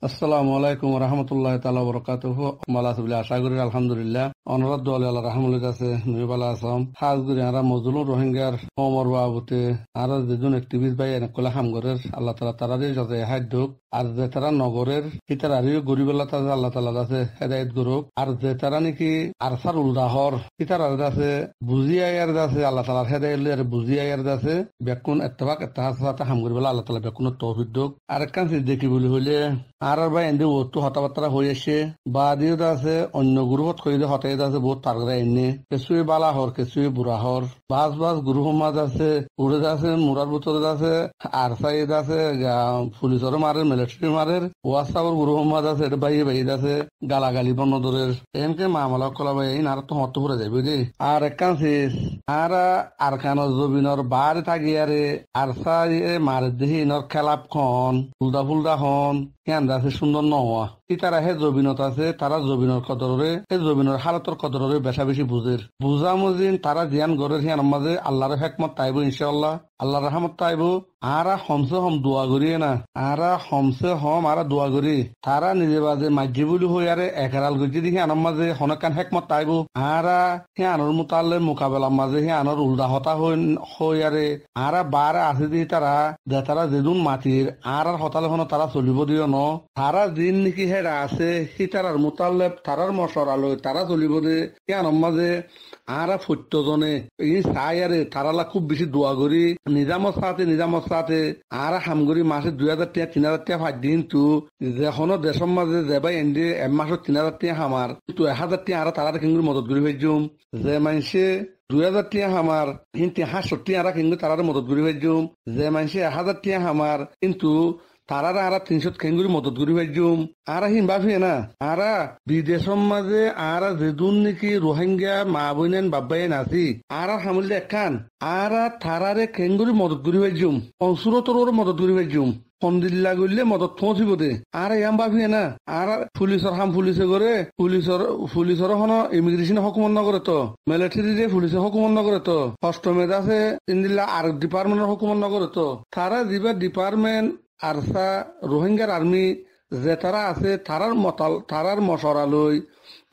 আসসালামু আলাইকুম রহমতুল্লাহ তালা বরকাতুহ মালাসবিল্লা আশা করি আলহামদুলিল্লাহ অনরাদ আল্লাহ রহমুল্লাহ আছে নবীবালা আসম হাজ গুরি আরা মজলুম রোহিঙ্গার অমর বাবুতে আর যেজন একটিভিস্ট ভাই এনেকলা হামগরের আল্লাহ তালা তারাদের যাতে হাত দুক আর যে তারা নগরের হিতার আরিও গরিবেলা তাজা আল্লাহ তালা আছে হেদায়ত গরুক আর যে তারা নাকি আরসার উল্দাহর হিতার আর আছে বুঝিয়ার আছে আল্লাহ তালার হেদায়ত বুঝিয়ার আছে বেকুন এত্তেফাক এত্তেহাস হামগরিবেলা আল্লাহ তালা বেকুনের তৌফিক দুক আর একখান দেখি বলি হইলে আর ভাই এনে ওতো হতাবার্তা হয়ে আসে বা দিয়ে আছে অন্য গ্রুপত কইলে হতাই আছে বহুত তারগরা এনে কিছুই বালা হর কিছুই বুড়া হর বাস বাস গ্রুপ মাঝ আছে উড়ে আছে মুরার ভিতরে আছে আর সাইড আছে পুলিশের মারের মিলিটারি মারের ওয়াসাবর গ্রুপ মাঝ আছে এটা বাইরে বাইরে আছে গালাগালি বন্ধরের এনকে মামলা কলা ভাই এই নার তো হত পড়ে যাবে রে আর একখান শেষ আর কান জবিনর বার থাকি আরে আর সাই মারে দেহি ইনর খেলাপ খন ফুলদা ফুলদা হন আছে সুন্দর নহওয়া তারা হে জবিনত আছে তারা জবিনের কদরে হে জবিনের হালতর কদরে বেশা বেশি বুঝের বুঝা মুজিন তারা জিয়ান গরের হিয়ান মাঝে আল্লাহর হেকমত তাইব ইনশাআল্লাহ আল্লাহর রহমত তাইব আরা হমসে হম দোয়া করিয়ে না আরা হমসে হম আরা দোয়া করি তারা নিজে বাজে মাঝি বলি হই আরে একেরাল গজি দেখি আনর মাঝে হনকান হেকমত তাইব আরা হে আনর মোতালে মোকাবেলার মাঝে হে আনর উল্টা হতা হই আরে আরা বারে আছে দি তারা যে তারা যেদুন মাটির আর হতালে হন তারা চলিব দিও ন তারা দিন নাকি হেরা আছে সি তারার মোতালে তারার মশরালৈ তারা চলিব দে হে আনর মাঝে আরা ফত্যজনে এই চাই আরে তারালা খুব বেশি দোয়া করি নিজামত সাথে আর হামগুড়ি মাসে 2000 টাকা 3000 টাকা ফাঁক দিন তু যেখনো দেশের মাঝে যাবাই এন্ডি এক মাসত 3000 টাকা হামার তু 1000 টাকা আর তারা কিন্তু মদত করি ভাইজুম যে মানুষে 2000 টাকা হামার কিন্তু 500 টাকা আর কিন্তু তারা মদত করি ভাইজুম যে মানুষে 1000 টাকা হামার কিন্তু তারারা আর 300 খেঙ্গুরি মদত করি ভাইজুম আর হিন বাফিয়ে না আরা বিদেশের মাঝে আর যেদুন নাকি রোহিঙ্গা মা বোনেন বাব্বাইন আছি আর হামলে একান আর থারারে খেঙ্গুরি মদত করি ভাইজুম অংশুরতর মদত করি ভাইজুম ফন্দিল্লা করলে মদত পৌঁছিব দে আর এম বাফিয়ে না আর পুলিশের হাম পুলিশে করে পুলিশের হন ইমিগ্রেশন হকুমত নগরে তো মিলিটারি যে পুলিশে হকুমত নগরে তো অষ্টমেদ আছে ইন্দিল্লা আর ডিপার্টমেন্টের হকুমত নগরে তো তারা যিবা ডিপার্টমেন্ট আরসা রোহিঙ্গার আর্মি যে তারা আছে তারার মশরা লই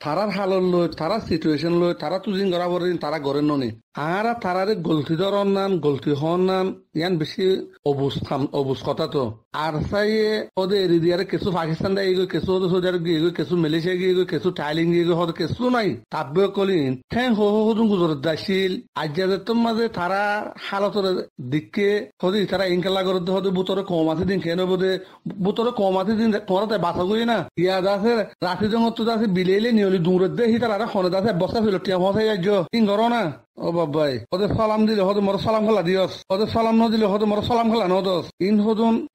তারার হালর লই তারার সিচুয়েশন লই তারা তুজিং করা পরে তারা গড়ে ননি আর তারারে গলতি ধরন নান গলতি হন নান ইয়ান বেশি অবুজ কথা তো আর সাইয়ে ওদের এরি দিয়ারে কিছু পাকিস্তান দিয়ে গিয়ে কিছু সৌদি আরব গিয়ে কিছু মালয়েশিয়া গিয়ে কিছু থাইল্যান্ড গিয়ে হতে কিছু নাই তাব্বে কলিন ঠেং হদুন গুজরাত দাসিল আজ্জাদের তোর মাঝে তারা হালতরে দিককে হদি তারা ইনকালা করে হতে বুতরে কম আছে দিন খেয়ে নেবো বুতরে কম আছে দিন তোরা তাই বাসা করি না ইয়াদ আছে রাতে জঙ্গত আছে বিলেইলে নিয়লি দূরের দেহি তারা খনে আছে বস্তা ফেলো টিয়া ফসাই যাচ্ছ কিন করো না ও বাবাই ওদের সালাম দিলে হতে মোর সালাম খেলা দিয়স ওদের সালাম ন দিলে হতে মোর সালাম খেলা নদস ইন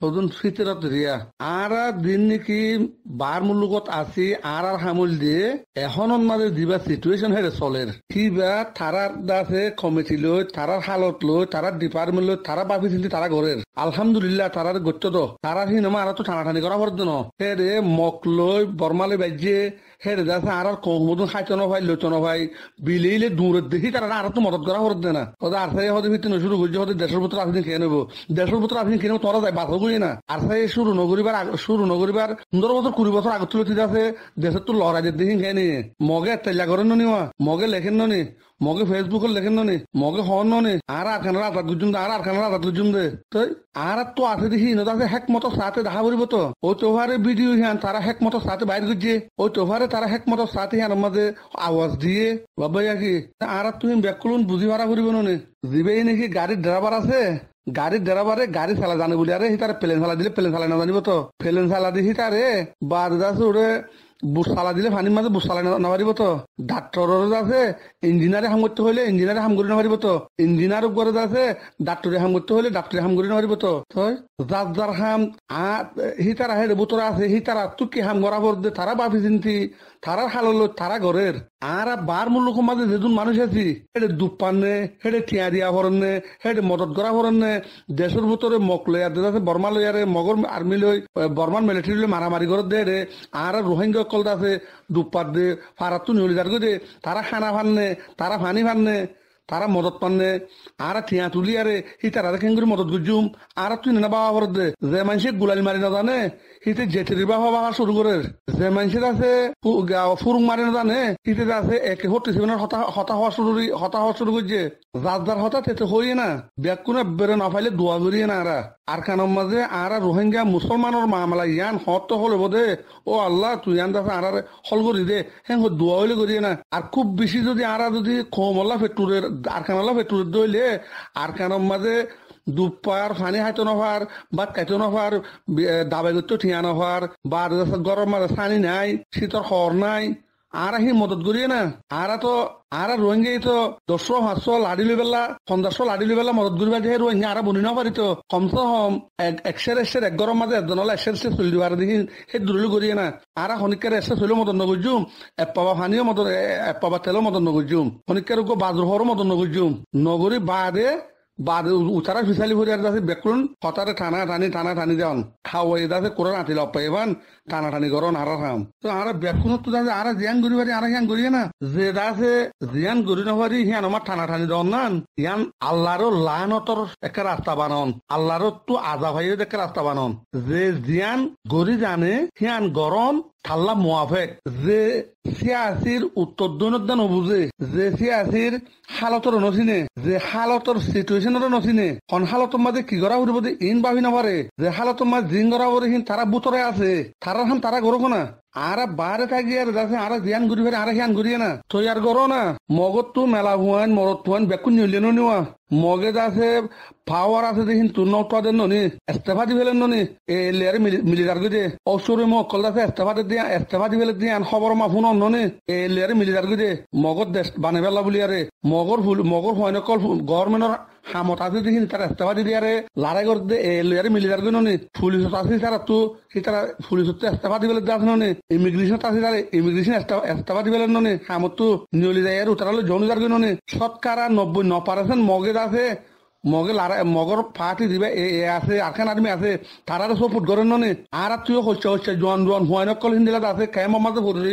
হদুন ফিতরত রিয়া আর দিন নাকি বার মুলুকত আছি আর হামুল দিয়ে এখনত মাঝে দিবা সিচুয়েশন হেরে চলের কিবা তারার দাসে কমিটি লই তারার হালত লই তারার ডিপার্টমেন্ট লই তারা বাপি চিন্তি তারা ঘরের আলহামদুলিল্লাহ তারার গত্য তো তারা সিনেমা আর তো টানাটানি করা পড়তো ন হেরে মক লই বর্মালে বাজ্যে হেরে দাসে আর কমদুন খাইতো ন ভাই লইতো ন ভাই বিলেইলে দূরের দেখি তারা আর তো মদত করা হতো না ওদের আরসাই হতে ভিতরে শুরু করছে হতে দেশের ভিতরে আপনি খেয়ে নেবো দেশের ভিতরে আপনি খেয়ে নেবো তোরা যায় বাসা করি না আরসাই শুরু নগরিবার 15 বছর 20 বছর আগত তুলে ঠিক আছে দেশের তো লড়াইদের দেখি খেয়ে নিয়ে মগে তেলা করেন নি মগে লেখেন নি মগে ফেসবুকে লেখেন নি মগে হন নি আর খানার আজাদ গুজুম দে আর খানার আজাদ গুজুম দে তাই আর তো আছে দেখি আছে হেক মতো সাথে দেখা পড়িব তো ওই তোহারে ভিডিও হিয়ান তারা হেক মতো সাথে বাইর করছে ওই তোহারে তারা হেক মতো সাথে হিয়ান মাঝে আওয়াজ দিয়ে বাবা কি আর তুমি ব্যাকুলন বুঝি ভাড়া করিব নে যিবে নাকি গাড়ির ড্রাইভার আছে গাড়ির ড্রাইভারে গাড়ি চালা জানে বলি আরে তারা প্লেন চালা দিলে প্লেন চালাই না জানিব তো প্লেন চালা দিহি তারে বাদ আছে ওরে বুট চালা দিলে পানির মাঝে বুট চালাই নামারিব তো ডাক্তরের আছে ইঞ্জিনিয়ারে হাম করতে হইলে ইঞ্জিনিয়ারে হাম করি নামারিব তো ইঞ্জিনিয়ার উপরে আছে ডাক্তরে হাম করতে হইলে ডাক্তরে হাম করি নামারিব তো যার হাম হি তারা হেরে বুতরা আছে হি তারা তুকি হাম করা পড়তে তারা বাপি চিন্তি তারার হাললো তারা ঘরের আর বার মূল্য মাঝে যেদিন মানুষ আছি হেডে দুপ পাননে হেডে টিয়া দিয়া ভরনে হেডে মদত করা ভরনে দেশের ভিতরে মক লইয়া আছে বর্মা লইয়ারে মগর আর্মি লই বর্মান মিলিটারি লই মারামারি করে দে রে আর রোহিঙ্গা কলতা আছে দুপ পাত দে ফারাত তো নিউলি যার দে তারা খানা ফাননে তারা ফানি ফাননে তারা মদত পান্নে আর ঠিয়া তুলি আরে হি তারা দেখেন করে মদত গুজুম আর তুই না বাবা বর দে যে মানুষে গুলালি মারি না জানে হিতে জেটির বাবা বাবা শুরু করে যে মানুষের আছে ফুরুং মারি না জানে হিতে আছে একে হতে হতা হওয়া শুরু করছে যার হতা তেতে হইয়ে না ব্যাকুনে বেড়ে না ফাইলে দোয়া করিয়ে না আর কানের মাঝে আর রোহিঙ্গা মুসলমানের মামলা ইয়ান হত হলে বোধে ও আল্লাহ তুই ইয়ান দাস আর হল করি দে হ্যাঁ দোয়া হইলে করিয়ে না আর খুব বেশি যদি আর যদি খোমল্লা ফেটুরের আর কানল্লা ফেটুরের দইলে আর কানের মাঝে দুপার ফানি হাইতো নফার বা কাইতো নফার দাবাই করতে ঠিয়া নফার বা গরম মাঝে সানি নাই শীতর খর নাই আর আহি মদত করিয়ে না আর রোহিঙ্গা তো 100-500 লাড়ি বেলা 50 লাড়ি বেলা মদত করিবা যে রোহিঙ্গা আর বনি না পারিত কমসে কম একশের এক গরম মাঝে একজন হলে একশের চলি দিবার দেখি সেই দূরলি করিয়ে না আর শনিকার এসে চলিও মদত নগজুম এপাবা ফানিও মদত এপাবা তেলও মদত নগজুম শনিকার বাজর হরও মদত নগজুম নগরী বাদে উতারা ফিসালি ভরে আর যাচ্ছে বেকুন হতারে টানা টানি দেওয়ান খাওয়াই যাচ্ছে কোরআন আতিল অপাইবান টানা টানি করন আর খাম তো আর বেকুন তো যাচ্ছে আর জিয়ান গড়ি পারি আর হিয়ান গড়িয়ে না যে আছে জিয়ান গড়ি না পারি হিয়ান আমার টানা টানি দেওয়ান নান হিয়ান আল্লাহরও লানতর একটা রাস্তা বানন আল্লাহরও তো আজা ভাইয়ের একটা রাস্তা বানন যে জিয়ান গড়ি জানে হিয়ান গরম ঠাল্লা মোয়াফেক যে সিয়াসির উত্তর দৈনদান বুঝে যে সিয়াসির হালতর নচিনে যে হালতর সিচুয়েশনের নচিনে কোন হালতর মাঝে কি করা উঠব ইন ভাবি না পারে যে হালতর মাঝে জিন করা হিন তারা বুতরে আছে তারা গরো না আর বারে থাকি আর যাচ্ছে আর জিয়ান ঘুরি ফেরে আর হিয়ান ঘুরিয়ে না তো আর গরো না মগত তো মেলা হুয়ান মরত হুয়ান বেকুন নিলেন নিওয়া মগে যাচ্ছে পাওয়ার আছে দেখিন তোর নটেন ননি ইস্তফা দি ফেলেন ননি এলিয়ারে মিলিটার গিয়ে অসুরে মকল আছে ইস্তফা দি ফেলে দিয়ে খবর মাফুন ননি এলিয়ারে মিলিটার গিয়ে মগর দেশ বানে ফেলা বলি আরে মগর হয় নকল গভর্নমেন্টর হামত আছে দেখিন তারা ইস্তফা দি দিয়ারে লড়াই করতে এলিয়ারে মিলিটার গিয়ে ননি পুলিশত আছে তারা তো তারা পুলিশত ইস্তফা দি ফেলে যাচ্ছে ননি ইমিগ্রেশন আছে তারা ইমিগ্রেশন ইস্তফা দি ফেলে ননি হামত তো নিয়লি যায় আর উতারালে জমিদার গিয়ে ননি শতকরা 90% মগে আছে মগর ফাটি দিবে এ আছে আরখান আদমি আছে তারা সপোর্ট করেন ননি আর তুইও হচ্ছে জোয়ান হুয়াইন কল হিন্দিলা আছে খেম মাঝে ভরি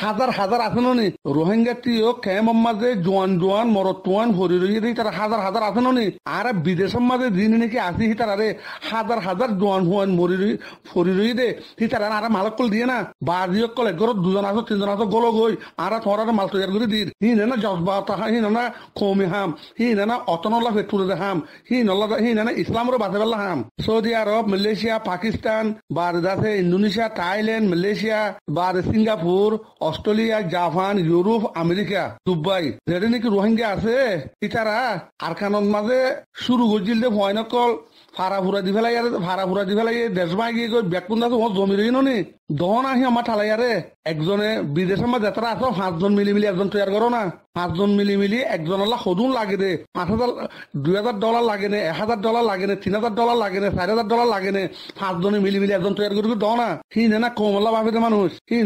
হাজার আছে ননি রোহিঙ্গা তুইও খেম মাঝে জোয়ান মরতুয়ান ভরি রই তারা হাজার আছে ননি আর বিদেশের মাঝে যিনি নাকি আসি তারা হাজার জোয়ান হুয়ান ফরি রই দে তারা আর মালক কল দিয়ে না বাজিও কল একঘর 2জন আছো 3জন আছো গলো গই আর তোরা মাল তৈরি করে দিন হি না জজবা হি না কমি হাম হি না অতনলা ফেটুরে দেখা ইসলামের বাঁচে পেলা হাম সৌদি আরব মালয়েশিয়া পাকিস্তান বার আছে ইন্দোনেশিয়া থাইল্যান্ড মালয়েশিয়া বার Singapore Australia Japan Europe America Dubai যেটা নাকি রোহিঙ্গা আছে ইতারা আরখানের মাঝে শুরু করছিল যে ভয় নকল ভাড়া ফুরা দি ফেলাই দেশ মাই গিয়ে ব্যাকুন আছে জমি রই নি দহন আহি আমার ঠালাই আরে একজনে বিদেশের মাঝে যাত্রা আছো 5জন মিলি একজন তৈরি করো না 5জন মিলি একজন সদুন লাগে দে $5,000 লাগে নে $1,000 লাগে নে $3,000 লাগে নে $4,000 লাগে নে 5জনে মিলি একজন তৈরি করে দাও না হি না কমলা ভাবে দে মানুষ হি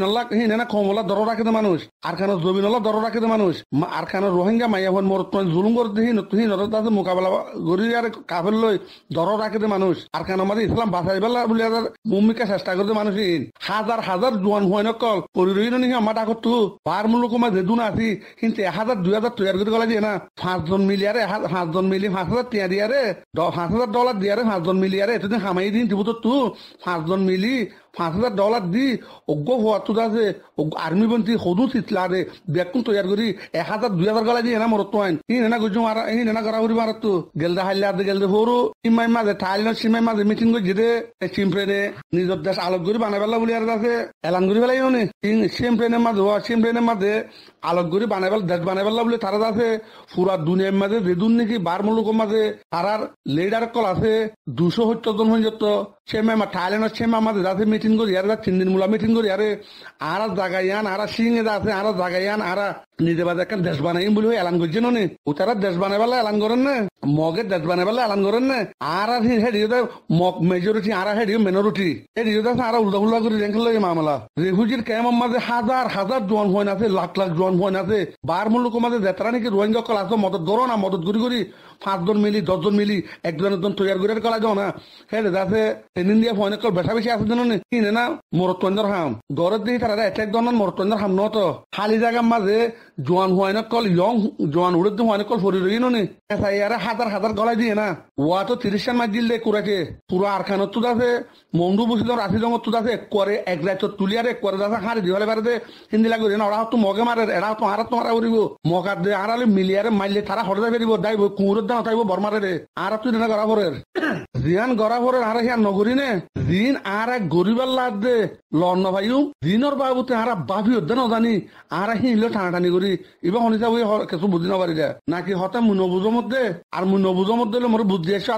না কমলা দর রাখে দে মানুষ আর খানো জমি নলা দর রাখে দে মানুষ আর খানো রোহিঙ্গা মাইয়া হন মরত জুলুম করতে হি নরত আছে মোকাবেলা করি আর কাফের লই দর রাখে দে মানুষ আর খানো মাঝে ইসলাম বাঁচাই বেলা বলে ভূমিকা চেষ্টা করতে মানুষ হাজার জোয়ান হুয়াই নকল পরিরহীন নি আমার ডাকত তো বার মূল্য কমা যেদুন আছি কিন্তু 1,000-2,000 তৈরি করে গলা দিয়ে না 5জন মিলি আরে 5জন মিলি 5,000 টিয়া দিয়ে রে $5,000 দিয়ে 5জন মিলি আরে এতদিন হামাই দিন দিব তো 5জন মিলি $5,000 দি অজ্ঞ হওয়া তো আছে আর্মি বন্তি সদু চিতলা রে বেকুন তৈরি করি 1,000-2,000 গলা দিয়ে না মরত আইন হি না গুজু মারা হি না গড়া উড়ি মারত তো গেলদা হাইলা গেলদে হরু ইমাই মাঝে থাইল সিমাই মাঝে মিটিং করে যেতে চিমপ্রেনে নিজের দেশ আলোক করে বানাই পেলা বলি আর আছে এলান করে ফেলাই নি সিমপ্রেনের মাঝে আলোক করে বানাই পেলা দেশ বানাই পেলা বলে তারা আছে পুরা দুনিয়ার মাঝে যেদুন নাকি বার মুলুকের মাঝে তারার লিডার কল আছে 270 জন হয়ে যেত সেমা থাইল্যান্ডের সেমা মাঝে যাতে মিটিং করি আর 3 দিন মূলা মিটিং করি আরে আর জাগাইয়ান আর সিংহে আছে আর জাগাইয়ান আর নিজে বাজে একটা দেশ বানাই বলে এলান করছে নি ও তারা দেশ বানাই পেলা এলান করেন না মগের দেশ বানাই পেলা এলান করেন না আর হেডিও মগ মেজরিটি আর হেডিও মিনরিটি হেডিও আর উল্টা করে রেখে মামলা রেফিউজির ক্যাম্পের মাঝে হাজার জোয়ান হয় আছে লাখ জোয়ান হয় আছে বার মূল্য মাঝে যেতারা নাকি রোহিঙ্গা কল আছে মদত করো না মদত করি 5জন মিলি 10জন মিলি একজন তৈরি করে কলা যাও না হ্যাঁ যাতে ইন্ডিয়া ফোনে কল বেশি আছে জানো কিনে না মরতন্দর হাম গড়ের দিকে তারা এক ধরনের মরতন্দর হাম নত খালি জায়গার মাঝে জোয়ান হুয়াইন কল ইয়ং জোয়ান উড়ে হুয়াইন কল ফরি রই নি এসআইআর হাজার হাজার গলায় দিয়ে না ওয়া তো 30 মাস দিল দে কুরাকে পুরো আরখানত তুদ আছে মন্ডু বুঝিল রাশি জঙ্গত তুদ আছে করে এক রাত তুলিয়ারে করে দাসা হারি দিওলে বারে দে হিন্দি লাগবে না ওরা তো মগে মারে এরা তো হারাত মারা করিব মগার দে আরালে মিলিয়ারে মাইলে তারা হরে যাইব দাইব কুকুরের দাম তাইব বরমারে রে আর তুই না গড়া ফরের জিয়ান গড়া ফরের আর হিয়া নগরী নে দিন আর এক গরিবার লাদ দে লন্ন ভাইও দিনর বাবুতে আর বাফি হদ্দে না জানি আর হিলো টানাটানি করি এবার শুনিছা ওই কিছু বুঝি না পারি নাকি হতে মুই নবুজোর মধ্যে আর মুই নবুজোর মধ্যে মোর বুদ্ধি এসে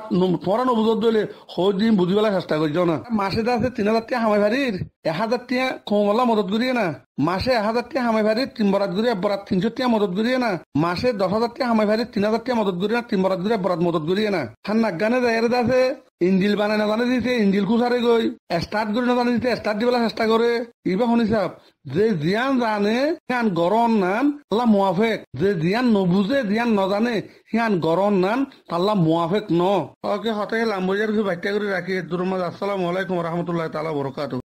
তোরা নবুজোর দিলে হই দিন বুঝিবেলা চেষ্টা করছ না মাসে আছে 3000 টাকা হামাই ভারির 1000 টাকা কমলা মদত করিয়ে না মাসে 1000 টাকা হামাই ভারির 3 বরাত করিয়ে বরাত 300 টাকা মদত করিয়ে না মাসে 10,000 টাকা হামাই ভারির 3000 টাকা মদত করিয়ে না 3 বরাত করিয়ে বরাত মদত করিয়ে না খান নাগানে যায় আছে ইঞ্জিল বানায় না জানে দিতে ইঞ্জিল খুসারে গই স্টার্ট করে না জানে দিতে স্টার্ট দিবেলা চেষ্টা করে ইবা শুনিছাব যে জিয়ান জানে হিয়ান গরম নাম আল্লাহ মুয়াফেক যে জিয়ান নবুঝে জিয়ান নজানে হিয়ান গরম নাম আল্লাহ মুয়াফেক ন ওকে হতে লাম্বজার বাইটা করে রাখি দুরমাজ আসসালামু আলাইকুম ওয়া রাহমাতুল্লাহি তাআলা ওয়া বারাকাতুহু।